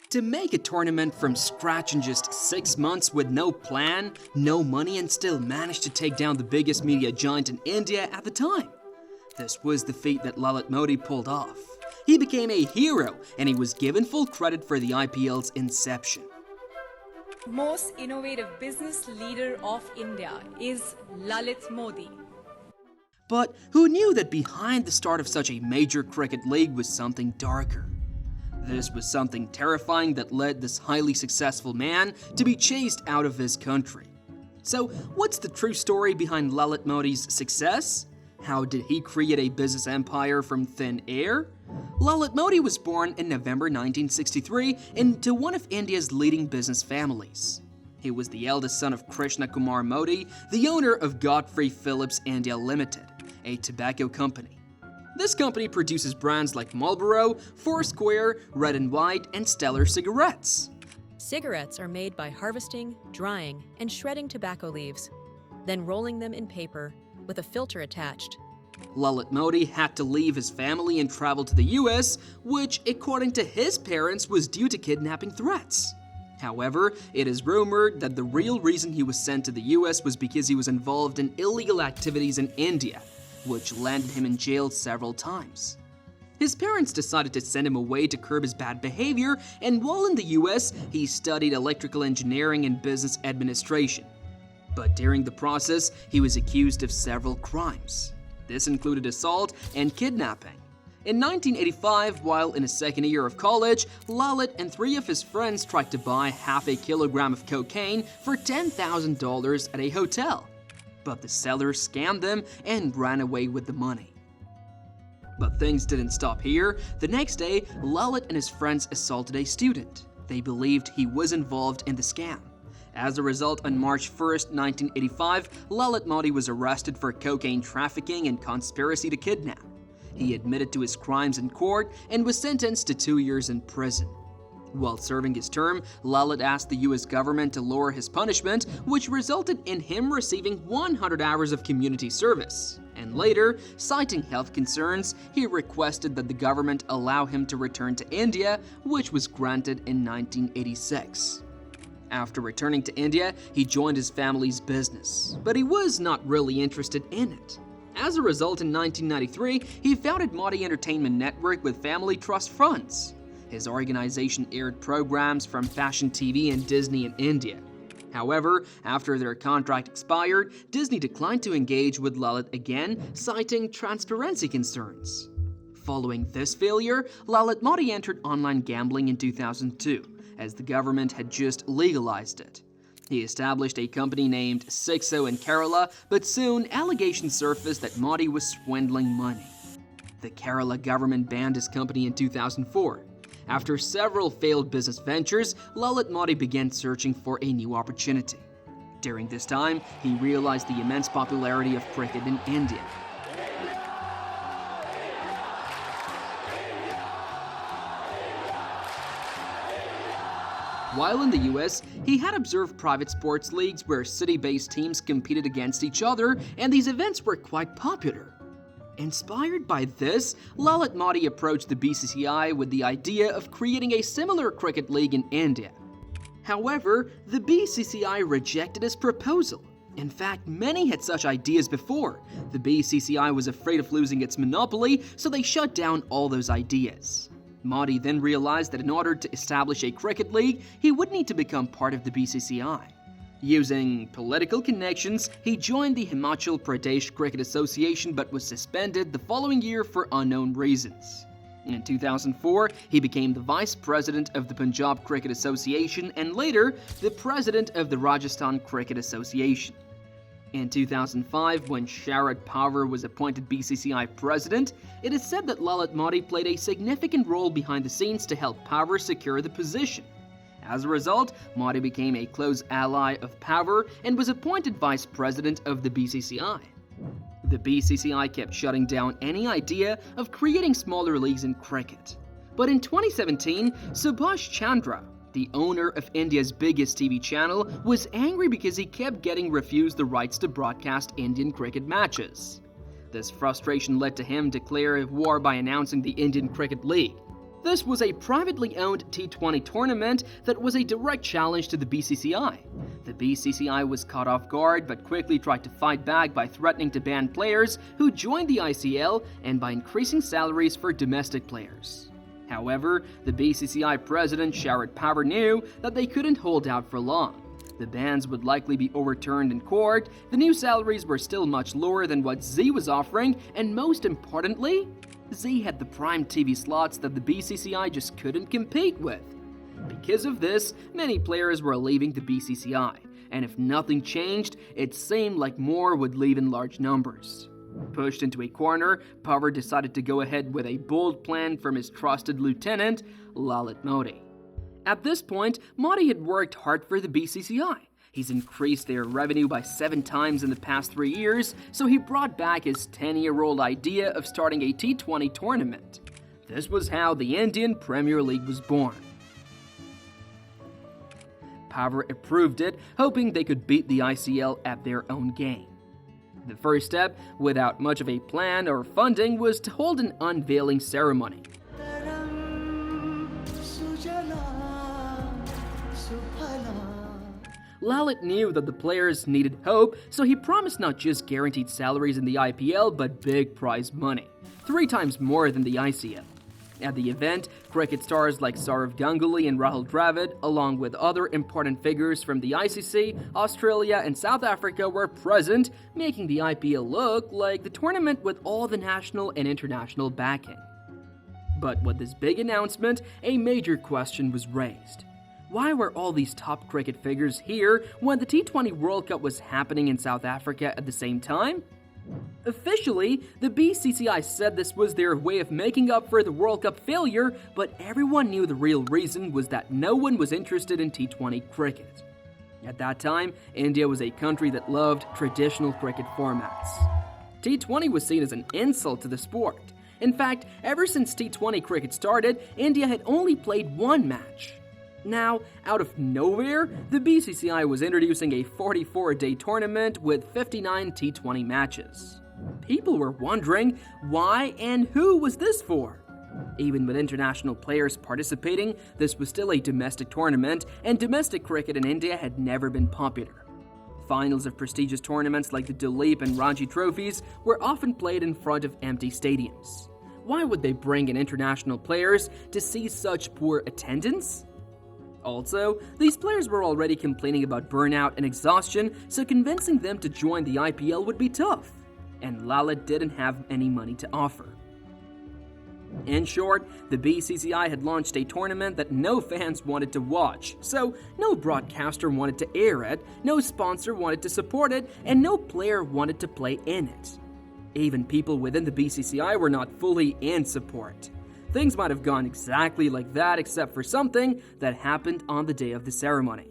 To make a tournament from scratch in just 6 months with no plan, no money, and still manage to take down the biggest media giant in India at the time. This was the feat that Lalit Modi pulled off. He became a hero, and he was given full credit for the IPL's inception. Most innovative business leader of India is Lalit Modi. But who knew that behind the start of such a major cricket league was something darker? This was something terrifying that led this highly successful man to be chased out of his country. So, what's the true story behind Lalit Modi's success? How did he create a business empire from thin air? Lalit Modi was born in November 1963 into one of India's leading business families. He was the eldest son of Krishna Kumar Modi, the owner of Godfrey Phillips India Limited, a tobacco company. This company produces brands like Marlboro, Foursquare, Red and White, and Stellar cigarettes. Cigarettes are made by harvesting, drying, and shredding tobacco leaves, then rolling them in paper with a filter attached. Lalit Modi had to leave his family and travel to the US, which, according to his parents, was due to kidnapping threats. However, it is rumored that the real reason he was sent to the US was because he was involved in illegal activities in India, which landed him in jail several times. His parents decided to send him away to curb his bad behavior, and while in the US, he studied electrical engineering and business administration. But during the process, he was accused of several crimes. This included assault and kidnapping. In 1985, while in his second year of college, Lalit and 3 of his friends tried to buy half a kilogram of cocaine for $10,000 at a hotel. But the seller scammed them and ran away with the money. But things didn't stop here. The next day, Lalit and his friends assaulted a student. They believed he was involved in the scam. As a result, on March 1st, 1985, Lalit Modi was arrested for cocaine trafficking and conspiracy to kidnap. He admitted to his crimes in court and was sentenced to 2 years in prison. While serving his term, Lalit asked the US government to lower his punishment, which resulted in him receiving 100 hours of community service. And later, citing health concerns, he requested that the government allow him to return to India, which was granted in 1986. After returning to India, he joined his family's business, but he was not really interested in it. As a result, in 1993, he founded Modi Entertainment Network with family trust funds. His organization aired programs from Fashion TV and Disney in India. However, after their contract expired, Disney declined to engage with Lalit again, citing transparency concerns. Following this failure, Lalit Modi entered online gambling in 2002, as the government had just legalized it. He established a company named Sixo in Kerala, but soon allegations surfaced that Modi was swindling money. The Kerala government banned his company in 2004. After several failed business ventures, Lalit Modi began searching for a new opportunity. During this time, he realized the immense popularity of cricket in India. While in the US, he had observed private sports leagues where city-based teams competed against each other, and these events were quite popular. Inspired by this, Lalit Modi approached the BCCI with the idea of creating a similar cricket league in India. However, the BCCI rejected his proposal. In fact, many had such ideas before. The BCCI was afraid of losing its monopoly, so they shut down all those ideas. Modi then realized that in order to establish a cricket league, he would need to become part of the BCCI. Using political connections, he joined the Himachal Pradesh Cricket Association but was suspended the following year for unknown reasons. In 2004, he became the vice president of the Punjab Cricket Association and later the president of the Rajasthan Cricket Association. In 2005, when Sharad Pawar was appointed BCCI president, it is said that Lalit Modi played a significant role behind the scenes to help Pawar secure the position. As a result, Modi became a close ally of Pawar and was appointed vice president of the BCCI. The BCCI kept shutting down any idea of creating smaller leagues in cricket. But in 2017, Subhash Chandra, the owner of India's biggest TV channel, was angry because he kept getting refused the rights to broadcast Indian cricket matches. This frustration led to him declare war by announcing the Indian Cricket League. This was a privately owned T20 tournament that was a direct challenge to the BCCI. The BCCI was caught off guard but quickly tried to fight back by threatening to ban players who joined the ICL and by increasing salaries for domestic players. However, the BCCI president Sharad Pawar knew that they couldn't hold out for long. The bans would likely be overturned in court, the new salaries were still much lower than what Z was offering, and most importantly, Z had the prime TV slots that the BCCI just couldn't compete with. Because of this, many players were leaving the BCCI, and if nothing changed, it seemed like more would leave in large numbers. Pushed into a corner, Pawar decided to go ahead with a bold plan from his trusted lieutenant, Lalit Modi. At this point, Modi had worked hard for the BCCI. He's increased their revenue by 7 times in the past 3 years, so he brought back his 10-year-old idea of starting a T20 tournament. This was how the Indian Premier League was born. Pawar approved it, hoping they could beat the ICL at their own game. The first step, without much of a plan or funding, was to hold an unveiling ceremony. Lalit knew that the players needed hope, so he promised not just guaranteed salaries in the IPL, but big prize money, 3 times more than the ICL. At the event, cricket stars like Sourav Ganguly and Rahul Dravid, along with other important figures from the ICC, Australia, and South Africa were present, making the IPL look like the tournament with all the national and international backing. But with this big announcement, a major question was raised. Why were all these top cricket figures here when the T20 World Cup was happening in South Africa at the same time? Officially, the BCCI said this was their way of making up for the World Cup failure, but everyone knew the real reason was that no one was interested in T20 cricket. At that time, India was a country that loved traditional cricket formats. T20 was seen as an insult to the sport. In fact, ever since T20 cricket started, India had only played 1 match. Now, out of nowhere, the BCCI was introducing a 44-day tournament with 59 T20 matches. People were wondering why and who was this for? Even with international players participating, this was still a domestic tournament, and domestic cricket in India had never been popular. Finals of prestigious tournaments like the Duleep and Ranji trophies were often played in front of empty stadiums. Why would they bring in international players to see such poor attendance? Also, these players were already complaining about burnout and exhaustion, so convincing them to join the IPL would be tough, and Lalit didn't have any money to offer. In short, the BCCI had launched a tournament that no fans wanted to watch, so no broadcaster wanted to air it, no sponsor wanted to support it, and no player wanted to play in it. Even people within the BCCI were not fully in support. Things might have gone exactly like that except for something that happened on the day of the ceremony.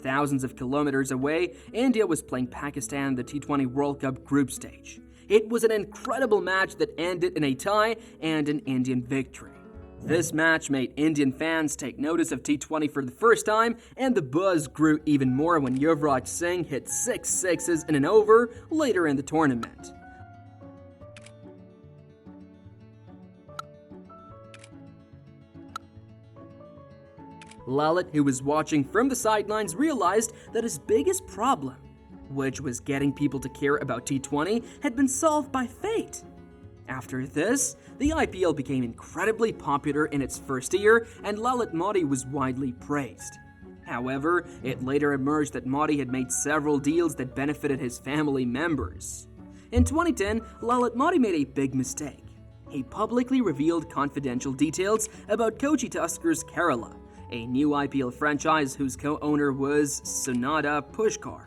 Thousands of kilometers away, India was playing Pakistan in the T20 World Cup group stage. It was an incredible match that ended in a tie and an Indian victory. This match made Indian fans take notice of T20 for the first time, and the buzz grew even more when Yuvraj Singh hit 6 sixes in an over later in the tournament. Lalit, who was watching from the sidelines, realized that his biggest problem, which was getting people to care about T20, had been solved by fate. After this, the IPL became incredibly popular in its first year, and Lalit Modi was widely praised. However, it later emerged that Modi had made several deals that benefited his family members. In 2010, Lalit Modi made a big mistake. He publicly revealed confidential details about Kochi Tuskers Kerala, a new IPL franchise whose co-owner was Sunada Pushkar.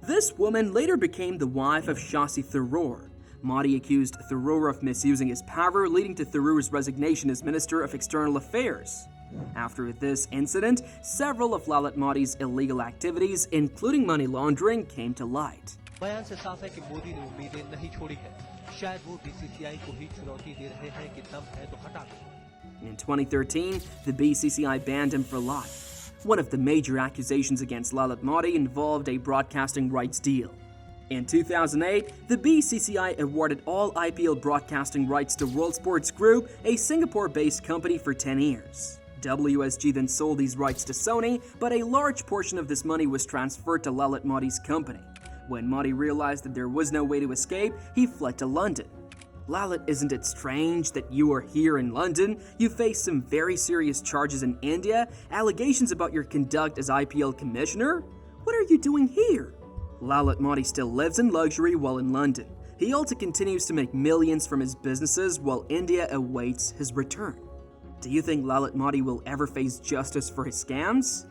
This woman later became the wife of Shashi Tharoor. Modi accused Tharoor of misusing his power, leading to Tharoor's resignation as Minister of External Affairs. After this incident, several of Lalit Modi's illegal activities, including money laundering, came to light. बयान से साफ है कि मोदी ने उम्मीदें नहीं छोड़ी है। शायद वो बीसीसीआई को ही चुनौती दे रहे हैं कि दम है तो हटा दो। In 2013, the BCCI banned him for life. One of the major accusations against Lalit Modi involved a broadcasting rights deal. In 2008, the BCCI awarded all IPL broadcasting rights to World Sports Group, a Singapore-based company, for 10 years. WSG then sold these rights to Sony, but a large portion of this money was transferred to Lalit Modi's company. When Modi realized that there was no way to escape, he fled to London. Lalit, isn't it strange that you are here in London? You face some very serious charges in India, allegations about your conduct as IPL commissioner? What are you doing here? Lalit Modi still lives in luxury while in London. He also continues to make millions from his businesses while India awaits his return. Do you think Lalit Modi will ever face justice for his scams?